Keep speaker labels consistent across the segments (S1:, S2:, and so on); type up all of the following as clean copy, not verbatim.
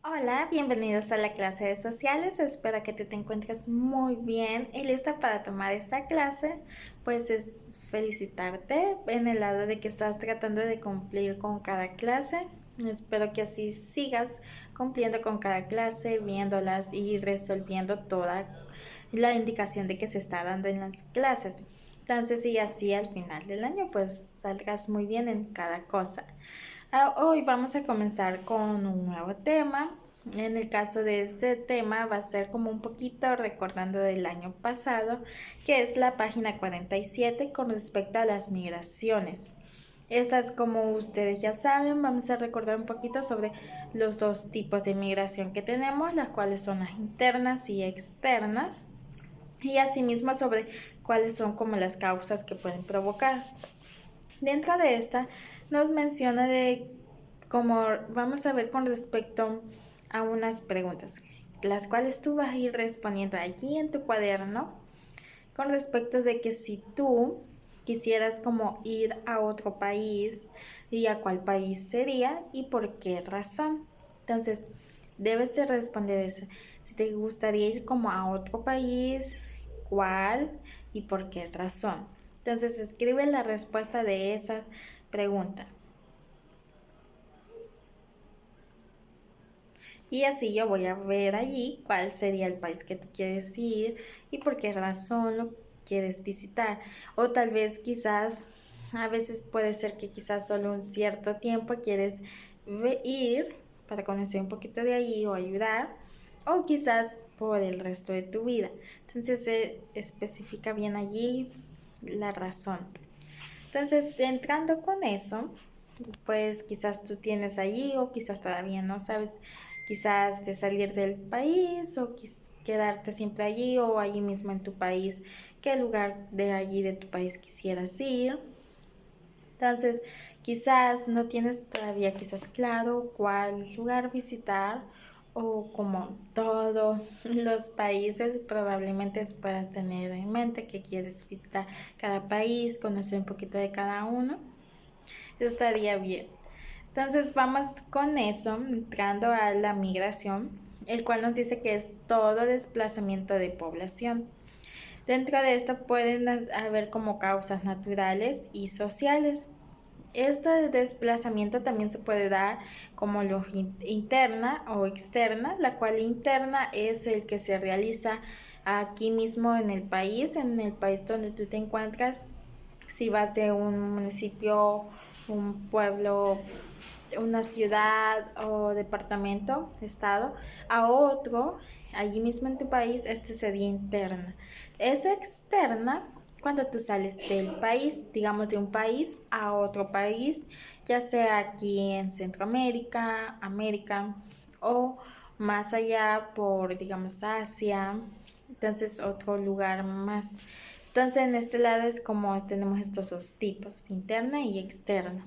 S1: Hola, bienvenidos a la clase de sociales. Espero que tú te encuentres muy bien y lista para tomar esta clase. Pues es felicitarte en el lado de que estás tratando de cumplir con cada clase. Espero que así sigas cumpliendo con cada clase, viéndolas y resolviendo toda la indicación de que se está dando en las clases. Entonces, y así al final del año, pues salgas muy bien en cada cosa. Hoy vamos a comenzar con un nuevo tema. En el caso de este tema va a ser como un poquito recordando del año pasado, que es la página 47 con respecto a las migraciones. Estas, como ustedes ya saben, vamos a recordar un poquito sobre los dos tipos de migración que tenemos, las cuales son las internas y externas, y asimismo sobre cuáles son como las causas que pueden provocar. Dentro de esta nos menciona de como vamos a ver con respecto a unas preguntas, las cuales tú vas a ir respondiendo allí en tu cuaderno con respecto de que si tú quisieras como ir a otro país y a cuál país sería y por qué razón. Entonces, debes de responder eso. Si te gustaría ir como a otro país, cuál y por qué razón. Entonces, escribe la respuesta de esa pregunta. Y así yo voy a ver allí cuál sería el país que tú quieres ir y por qué razón lo quieres visitar. O tal vez quizás, a veces puede ser que quizás solo un cierto tiempo quieres ir para conocer un poquito de allí o ayudar. O quizás por el resto de tu vida. Entonces se especifica bien allí la razón. Entonces, entrando con eso, pues quizás tú tienes allí o quizás todavía no sabes, quizás de salir del país o quedarte siempre allí o allí mismo en tu país, qué lugar de allí de tu país quisieras ir. Entonces, quizás no tienes todavía quizás claro cuál lugar visitar o como todos los países probablemente puedas tener en mente que quieres visitar cada país, conocer un poquito de cada uno. Estaría bien. Entonces vamos con eso, entrando a la migración, el cual nos dice que es todo desplazamiento de población. Dentro de esto pueden haber como causas naturales y sociales. Este desplazamiento también se puede dar como interna o externa, la cual interna es el que se realiza aquí mismo en el país donde tú te encuentras. Si vas de un municipio, un pueblo, una ciudad o departamento, estado, a otro, allí mismo en tu país, este sería interna. Es externa cuando tú sales del país, digamos de un país a otro país, ya sea aquí en Centroamérica, América o más allá por, digamos, Asia, entonces otro lugar más. Entonces en este lado es como tenemos estos dos tipos, interna y externa.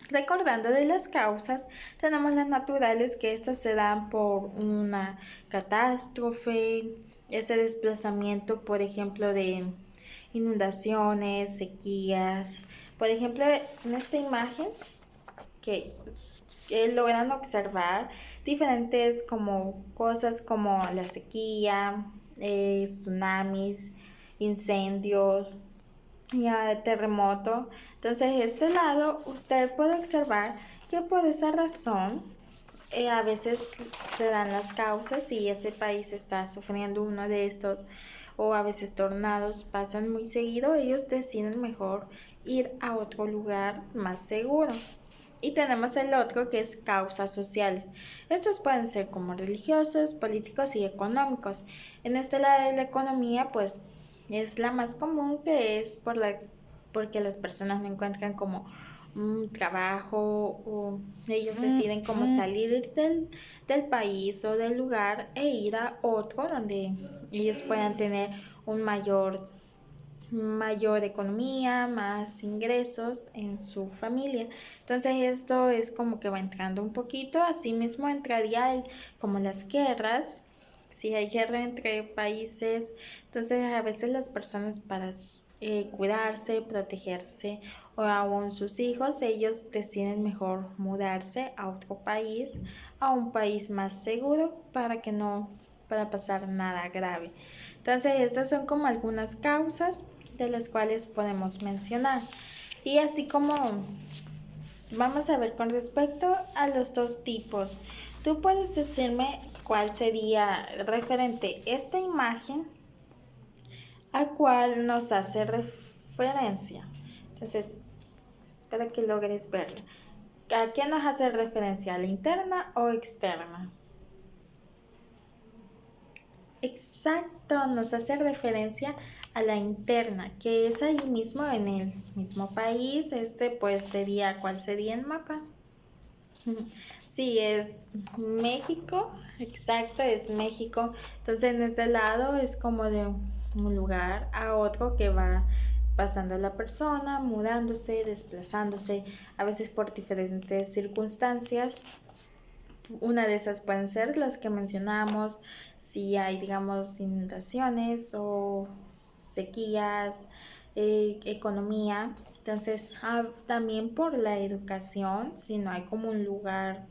S1: Recordando de las causas, tenemos las naturales, que estas se dan por una catástrofe, ese desplazamiento, por ejemplo, de inundaciones, sequías. Por ejemplo, en esta imagen que logran observar diferentes como cosas como la sequía, tsunamis, incendios, ya terremoto. Entonces, este lado usted puede observar que por esa razón a veces se dan las causas y ese país está sufriendo uno de estos o a veces tornados pasan muy seguido, ellos deciden mejor ir a otro lugar más seguro. Y tenemos el otro que es causas sociales. Estos pueden ser como religiosos, políticos y económicos. En este lado de la economía, pues es la más común, que es porque las personas no encuentran como un trabajo o ellos deciden como salir del país o del lugar e ir a otro donde ellos puedan tener un mayor economía, más ingresos en su familia. Entonces esto es como que va entrando un poquito, asimismo entraría como las guerras, si hay guerra entre países, entonces a veces las personas para cuidarse, protegerse o aún sus hijos, ellos deciden mejor mudarse a otro país, a un país más seguro para que no para pasar nada grave. Entonces, estas son como algunas causas de las cuales podemos mencionar. Y así como vamos a ver con respecto a los dos tipos, tú puedes decirme cuál sería referente esta imagen a cuál nos hace referencia. Entonces, espero que logres verlo. ¿A qué nos hace referencia? ¿A la interna o externa? Exacto, nos hace referencia a la interna, que es ahí mismo en el mismo país. Pues sería, ¿cuál sería el mapa? Sí, es México, exacto, es México. Entonces en este lado es como de un lugar a otro que va pasando la persona, mudándose, desplazándose, a veces por diferentes circunstancias. Una de esas pueden ser las que mencionamos, si hay, digamos, inundaciones o sequías, economía. Entonces, también por la educación, si no hay como un lugar,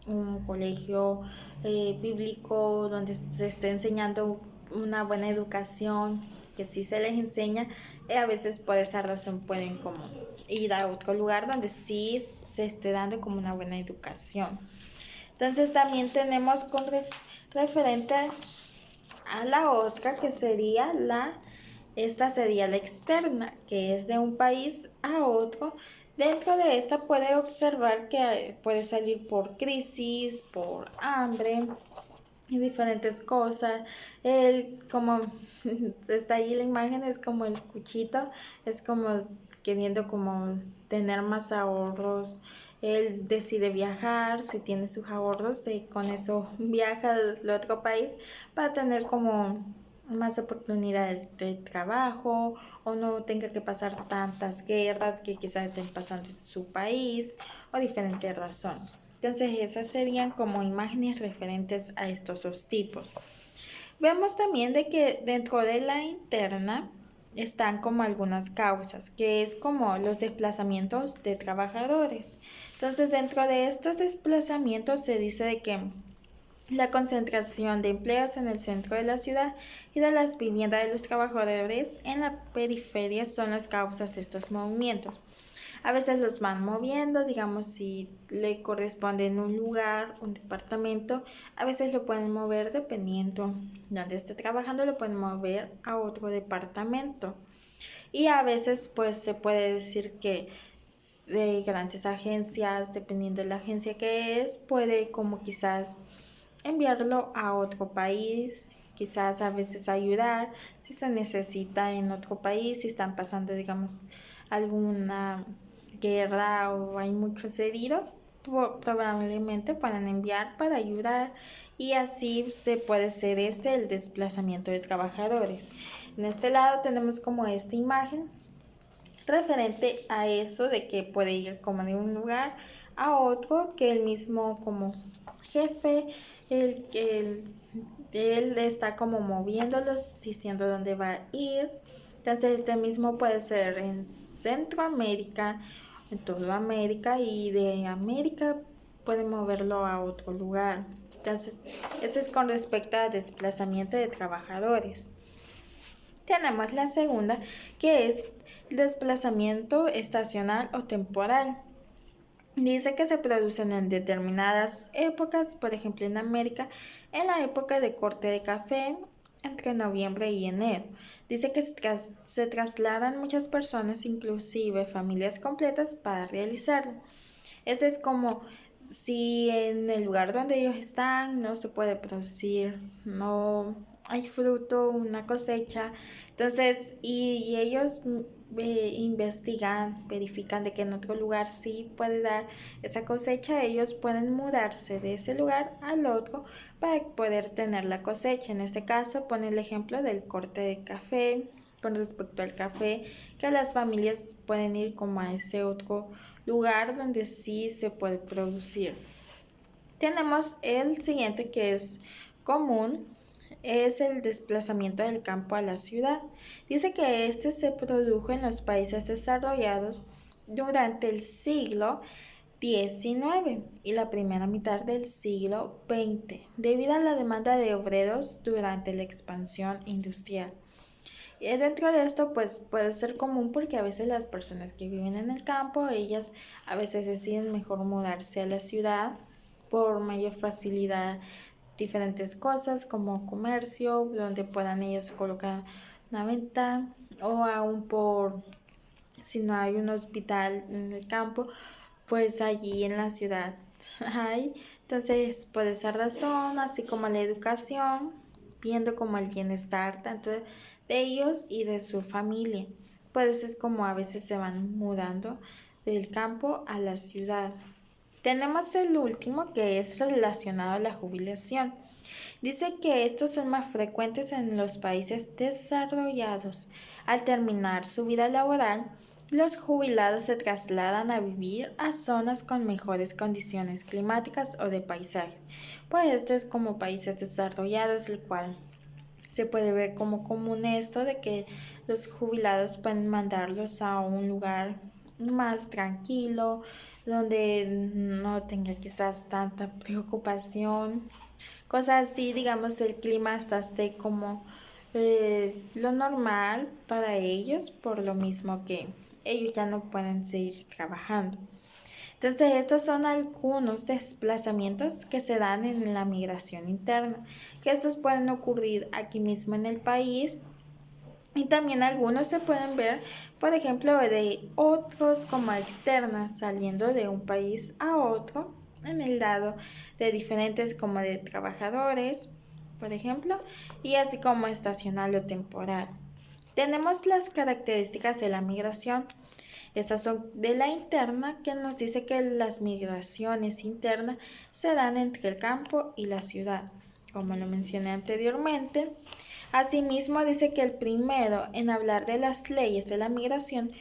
S1: un colegio bíblico donde se esté enseñando una buena educación, que sí se les enseña, a veces por esa razón pueden como ir a otro lugar donde sí se esté dando como una buena educación. Entonces también tenemos con referente a la otra que sería esta sería la externa, que es de un país a otro. Dentro de esta puede observar que puede salir por crisis, por hambre y diferentes cosas. Como está ahí la imagen, es como el cuchito, es como queriendo como tener más ahorros. Él decide viajar, si tiene sus ahorros, con eso viaja al otro país para tener como más oportunidades de trabajo o no tenga que pasar tantas guerras que quizás estén pasando en su país o diferentes razones. Entonces esas serían como imágenes referentes a estos dos tipos. Vemos también de que dentro de la interna están como algunas causas, que es como los desplazamientos de trabajadores. Entonces dentro de estos desplazamientos se dice de que la concentración de empleos en el centro de la ciudad y de las viviendas de los trabajadores en la periferia son las causas de estos movimientos. A veces los van moviendo, digamos, si le corresponde en un lugar, un departamento, a veces lo pueden mover dependiendo de donde esté trabajando, lo pueden mover a otro departamento. Y a veces pues se puede decir que grandes agencias, dependiendo de la agencia que es, puede como quizás enviarlo a otro país, quizás a veces ayudar si se necesita en otro país, si están pasando, digamos, alguna guerra o hay muchos heridos, probablemente puedan enviar para ayudar y así se puede ser el desplazamiento de trabajadores. En este lado tenemos como esta imagen referente a eso de que puede ir como de un lugar a otro, que el mismo como jefe, él está como moviéndolos, diciendo dónde va a ir. Entonces este mismo puede ser en Centroamérica, en toda América, y de América puede moverlo a otro lugar. Entonces, esto es con respecto al desplazamiento de trabajadores. Tenemos la segunda, que es el desplazamiento estacional o temporal. Dice que se producen en determinadas épocas, por ejemplo en América, en la época de corte de café, entre noviembre y enero. Dice que se trasladan muchas personas, inclusive familias completas, para realizarlo. Esto es como si en el lugar donde ellos están no se puede producir, no hay fruto, una cosecha. Entonces, y ellos investigan, verifican de que en otro lugar sí puede dar esa cosecha, ellos pueden mudarse de ese lugar al otro para poder tener la cosecha. En este caso, pone el ejemplo del corte de café. Con respecto al café, que las familias pueden ir como a ese otro lugar donde sí se puede producir. Tenemos el siguiente que es común, es el desplazamiento del campo a la ciudad. Dice que este se produjo en los países desarrollados durante el siglo XIX y la primera mitad del siglo XX, debido a la demanda de obreros durante la expansión industrial. Y dentro de esto, pues puede ser común porque a veces las personas que viven en el campo, ellas a veces deciden mejor mudarse a la ciudad por mayor facilidad, diferentes cosas como comercio, donde puedan ellos colocar una venta, o aún por si no hay un hospital en el campo, pues allí en la ciudad hay. Entonces, por esa razón, así como la educación, viendo como el bienestar tanto de ellos y de su familia. Pues es como a veces se van mudando del campo a la ciudad. Tenemos el último que es relacionado a la jubilación. Dice que estos son más frecuentes en los países desarrollados. Al terminar su vida laboral, los jubilados se trasladan a vivir a zonas con mejores condiciones climáticas o de paisaje. Pues esto es como países desarrollados, el cual se puede ver como común esto de que los jubilados pueden mandarlos a un lugar más tranquilo, donde no tenga quizás tanta preocupación, cosas así, digamos, el clima hasta esté como lo normal para ellos, por lo mismo que ellos ya no pueden seguir trabajando. Entonces, estos son algunos desplazamientos que se dan en la migración interna, que estos pueden ocurrir aquí mismo en el país y también algunos se pueden ver, por ejemplo, de otros como externas, saliendo de un país a otro, en el lado de diferentes como de trabajadores, por ejemplo, y así como estacional o temporal. Tenemos las características de la migración. Estas son de la interna, que nos dice que las migraciones internas se dan entre el campo y la ciudad, como lo mencioné anteriormente. Asimismo, dice que el primero en hablar de las leyes de la migración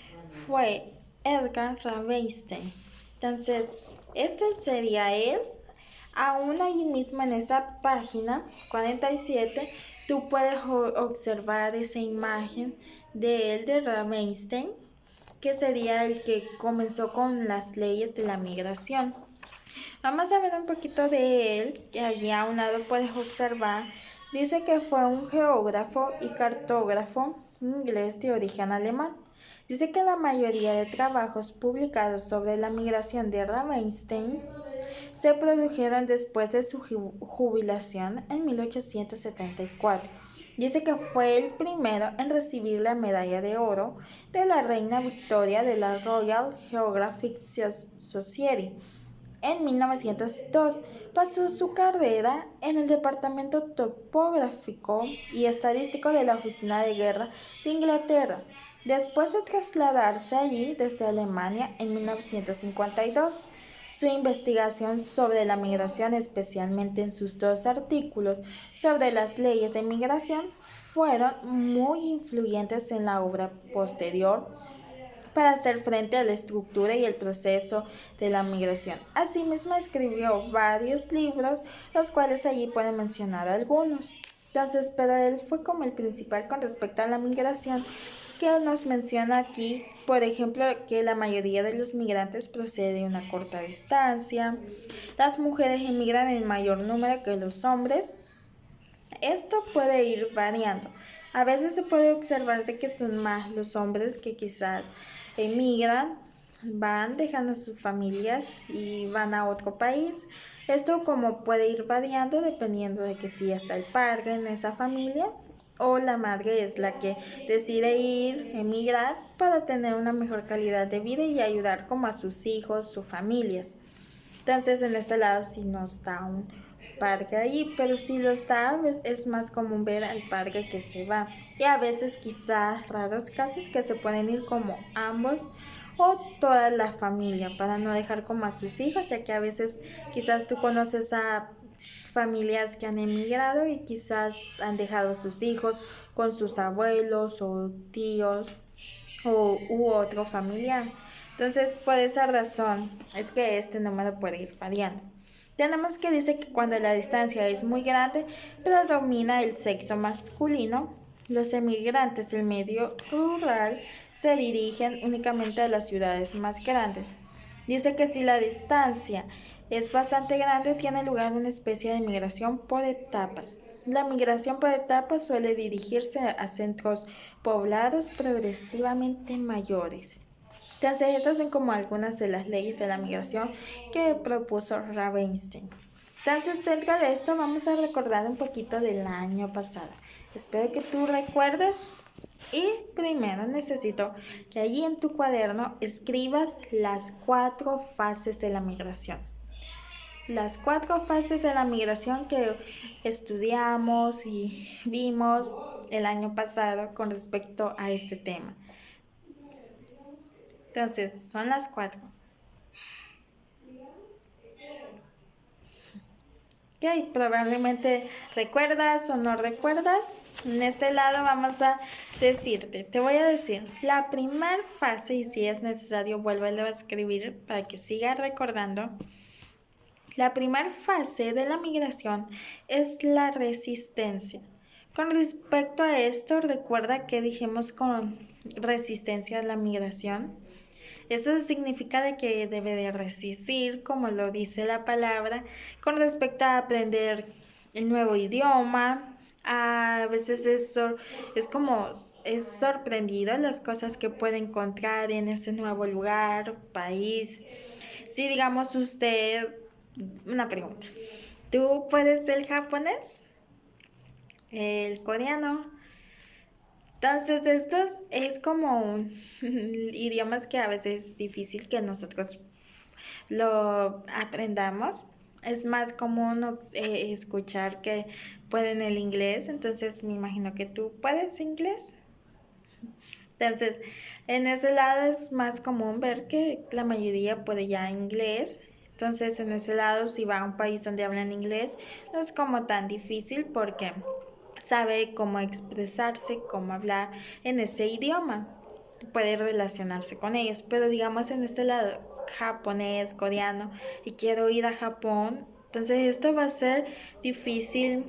S1: fue Edgar Ravenstein. Entonces, este sería él. Aún allí mismo en esa página 47, tú puedes observar esa imagen de él, de Ravenstein, que sería el que comenzó con las leyes de la migración. Vamos a ver un poquito de él, que allí a un lado puedes observar. Dice que fue un geógrafo y cartógrafo inglés de origen alemán. Dice que la mayoría de trabajos publicados sobre la migración de Ravenstein se produjeron después de su jubilación en 1874. Dice que fue el primero en recibir la medalla de oro de la reina Victoria de la Royal Geographic Society. En 1902 pasó su carrera en el Departamento Topográfico y Estadístico de la Oficina de Guerra de Inglaterra, después de trasladarse allí desde Alemania en 1952. Su investigación sobre la migración, especialmente en sus dos artículos sobre las leyes de migración, fueron muy influyentes en la obra posterior para hacer frente a la estructura y el proceso de la migración. Asimismo, escribió varios libros, los cuales allí pueden mencionar algunos. Entonces, pero él fue como el principal con respecto a la migración, que nos menciona aquí, por ejemplo, que la mayoría de los migrantes procede de una corta distancia, las mujeres emigran en mayor número que los hombres. Esto puede ir variando. A veces se puede observar de que son más los hombres que quizás emigran, van dejando a sus familias y van a otro país. Esto como puede ir variando dependiendo de que si está el padre en esa familia o la madre es la que decide ir, emigrar para tener una mejor calidad de vida y ayudar como a sus hijos, sus familias. Entonces en este lado sí no está un padre ahí, pero si lo está, es más común ver al padre que se va. Y a veces quizás raros casos que se pueden ir como ambos o toda la familia para no dejar como a sus hijos, ya que a veces quizás tú conoces a familias que han emigrado y quizás han dejado a sus hijos con sus abuelos o tíos u otro familiar. Entonces, por esa razón es que este número puede ir variando. Tenemos que dice que cuando la distancia es muy grande, predomina el sexo masculino. Los emigrantes del medio rural se dirigen únicamente a las ciudades más grandes. Dice que si la distancia es bastante grande, tiene lugar una especie de migración por etapas. La migración por etapas suele dirigirse a centros poblados progresivamente mayores. Entonces, estas son como algunas de las leyes de la migración que propuso Ravenstein. Entonces, dentro de esto vamos a recordar un poquito del año pasado. Espero que tú recuerdes y primero necesito que allí en tu cuaderno escribas las 4 fases de la migración. Las 4 fases de la migración que estudiamos y vimos el año pasado con respecto a este tema. Entonces, son las 4. Ok, probablemente recuerdas o no recuerdas. En este lado vamos a decirte, te voy a decir, la primera fase, y si es necesario vuélvelo a escribir para que sigas recordando. La primera fase de la migración es la resistencia. Con respecto a esto, recuerda que dijimos con resistencia a la migración. Eso significa de que debe de resistir, como lo dice la palabra, con respecto a aprender el nuevo idioma. A veces es sorprendido las cosas que puede encontrar en ese nuevo lugar, país. Si digamos usted, una pregunta, ¿tú puedes el japonés? ¿El coreano? Entonces, estos es como un idiomas que a veces es difícil que nosotros lo aprendamos. Es más común escuchar que pueden el inglés, entonces me imagino que tú puedes inglés. Entonces, en ese lado es más común ver que la mayoría puede ya inglés. Entonces, en ese lado, si va a un país donde hablan inglés, no es como tan difícil porque sabe cómo expresarse, cómo hablar en ese idioma, puede relacionarse con ellos, pero digamos en este lado, japonés, coreano, y quiero ir a Japón, entonces esto va a ser difícil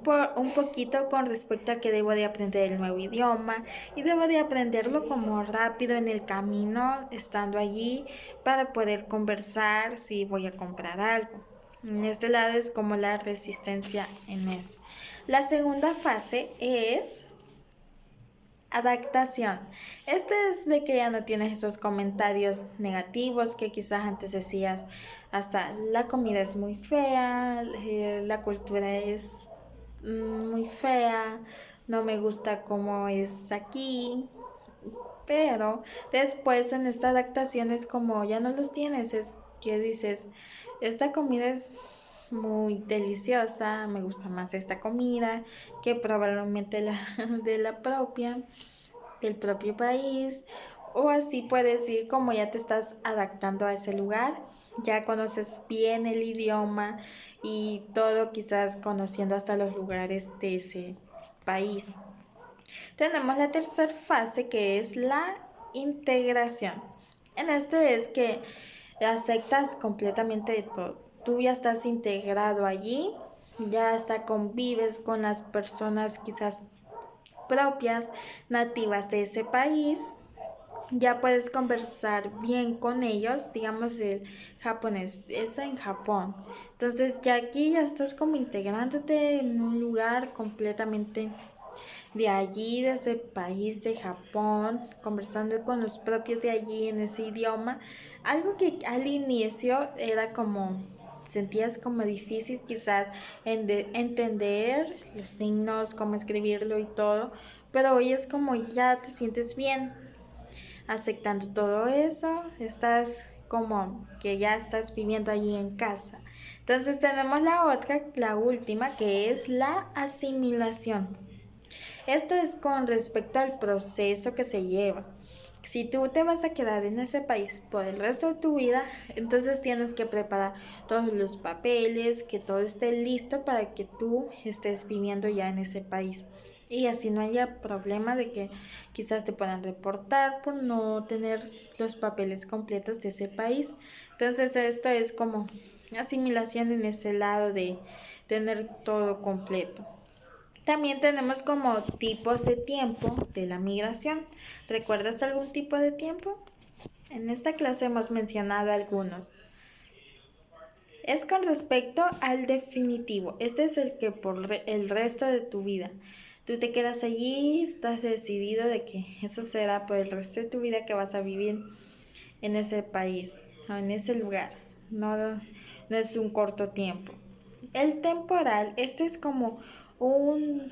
S1: por un poquito con respecto a que debo de aprender el nuevo idioma y debo de aprenderlo como rápido en el camino, estando allí para poder conversar si voy a comprar algo. En este lado es como la resistencia en eso. La segunda fase es adaptación. Este es de que ya no tienes esos comentarios negativos que quizás antes decías, hasta la comida es muy fea, la cultura es muy fea, no me gusta cómo es aquí, pero después en esta adaptación es como ya no los tienes, es que dices, esta comida es muy deliciosa, me gusta más esta comida que probablemente la de la propia, del propio país, o así puedes ir como ya te estás adaptando a ese lugar, ya conoces bien el idioma y todo, quizás conociendo hasta los lugares de ese país. Tenemos la tercera fase que es la integración. En este es que aceptas completamente de todo. Tú ya estás integrado allí, ya hasta convives con las personas quizás propias, nativas de ese país. Ya puedes conversar bien con ellos, digamos el japonés, es en Japón. Entonces ya aquí ya estás como integrándote en un lugar completamente de allí, de ese país de Japón, conversando con los propios de allí en ese idioma, algo que al inicio era como, sentías como difícil quizás entender los signos, cómo escribirlo y todo, pero hoy es como ya te sientes bien aceptando todo eso, estás como que ya estás viviendo allí en casa. Entonces tenemos la otra, la última, que es la asimilación. Esto es con respecto al proceso que se lleva. Si tú te vas a quedar en ese país por el resto de tu vida, entonces tienes que preparar todos los papeles, que todo esté listo para que tú estés viviendo ya en ese país. Y así no haya problema de que quizás te puedan reportar por no tener los papeles completos de ese país. Entonces esto es como asimilación en ese lado de tener todo completo. También tenemos como tipos de tiempo de la migración. ¿Recuerdas algún tipo de tiempo? En esta clase hemos mencionado algunos. Es con respecto al definitivo. Este es el que por el resto de tu vida. Tú te quedas allí, estás decidido de que eso será por el resto de tu vida que vas a vivir en ese país o en ese lugar. No, no es un corto tiempo. El temporal, este es como un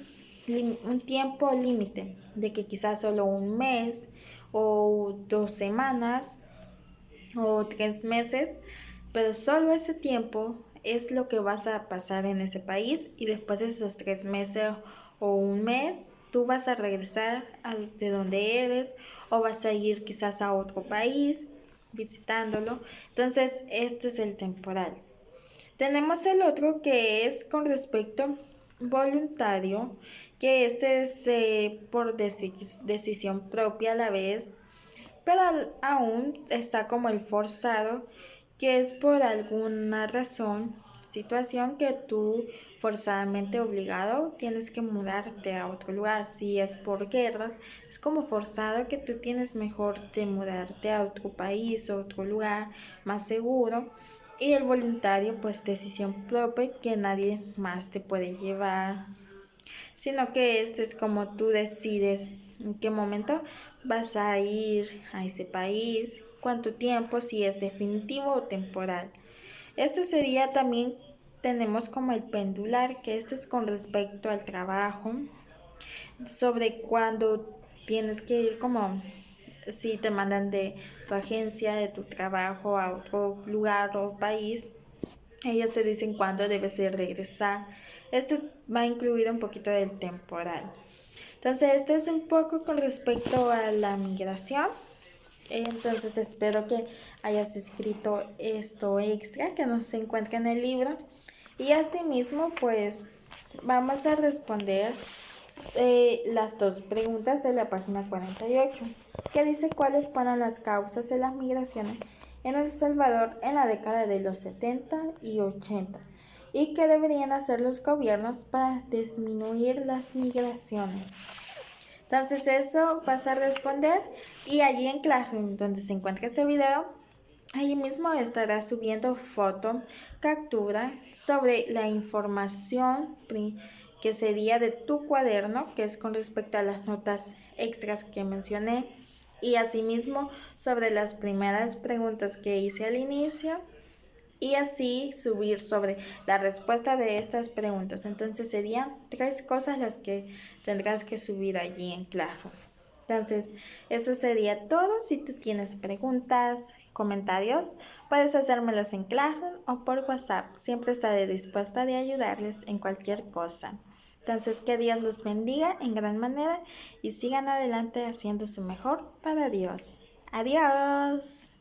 S1: tiempo límite, de que quizás solo un mes o 2 semanas o 3 meses, pero solo ese tiempo es lo que vas a pasar en ese país y después de esos 3 meses o un mes, tú vas a regresar de donde eres o vas a ir quizás a otro país visitándolo. Entonces, este es el temporal. Tenemos el otro que es con respecto voluntario, que este es por decisión propia a la vez, pero aún está como el forzado, que es por alguna razón, situación que tú forzadamente obligado tienes que mudarte a otro lugar. Si es por guerras, es como forzado que tú tienes mejor de mudarte a otro país o otro lugar más seguro. Y el voluntario, pues decisión propia que nadie más te puede llevar, sino que este es como tú decides en qué momento vas a ir a ese país, cuánto tiempo, si es definitivo o temporal. Este sería también, tenemos como el pendular, que este es con respecto al trabajo, sobre cuándo tienes que ir como si te mandan de tu agencia, de tu trabajo a otro lugar o país, ellos te dicen cuándo debes de regresar. Esto va a incluir un poquito del temporal. Entonces, este es un poco con respecto a la migración. Entonces, espero que hayas escrito esto extra que no se encuentra en el libro. Y asimismo, pues vamos a responder las dos preguntas de la página 48, que dice cuáles fueron las causas de las migraciones en El Salvador en la década de los 70 y 80 y qué deberían hacer los gobiernos para disminuir las migraciones. Entonces eso vas a responder y allí en Classroom donde se encuentra este video, allí mismo estará subiendo foto, captura sobre la información que sería de tu cuaderno, que es con respecto a las notas extras que mencioné, y asimismo sobre las primeras preguntas que hice al inicio, y así subir sobre la respuesta de estas preguntas. Entonces serían 3 cosas las que tendrás que subir allí en Classroom. Entonces, eso sería todo. Si tú tienes preguntas, comentarios, puedes hacérmelos en Classroom o por WhatsApp. Siempre estaré dispuesta de ayudarles en cualquier cosa. Entonces, que Dios los bendiga en gran manera y sigan adelante haciendo su mejor para Dios. Adiós.